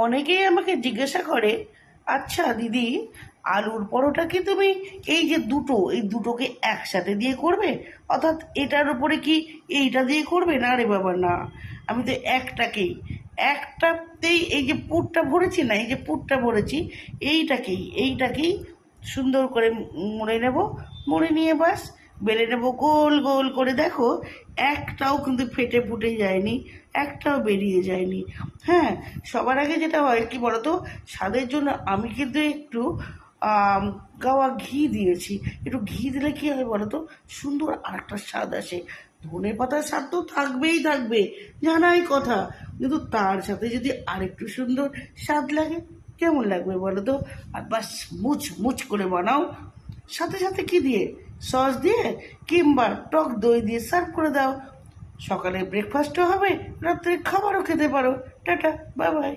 অনেকেই আমাকে জিজ্ঞাসা করে, আচ্ছা দিদি, আলুর পরোটা কি তুমি এই দুটোকে একসাথে দিয়ে করবে? অর্থাৎ এটার উপরে কি এইটা দিয়ে করবে? না রে বাবা, না। আমি তো একটাতেই এই যে পুরটা ভরেছি না, এই যে পুরটা ভরেছি, এইটাকেই সুন্দর করে মুড়ে নেব। মুড়ে নিয়ে বাস বেলে নেবো গোল গোল করে। দেখো, একটাও কিন্তু ফেটে ফুটে যায়নি, একটাও বেরিয়ে যায়নি। হ্যাঁ, সবার আগে যেটা হয় কি বলতো, স্বাদের জন্য আমি কিন্তু একটু গাওয়া ঘি দিয়েছি। একটু ঘি দিলে কি হয় বলতো, সুন্দর আর একটা স্বাদ আসে। ধনে পাতার স্বাদ তো থাকবেই থাকবে, জানাই কথা, কিন্তু তার সাথে যদি আরেকটু সুন্দর স্বাদ লাগে, কেমন লাগবে বলো তো? আর বাস মুচ মুচ করে বানাও, সাথে সাথে কি দিয়ে, সস দিয়ে কিংবা টক দই দিয়ে সার্ভ করে দাও। সকালে ব্রেকফাস্টও হবে, রাত্রে খাবারও খেতে পারো। Tata, bye bye.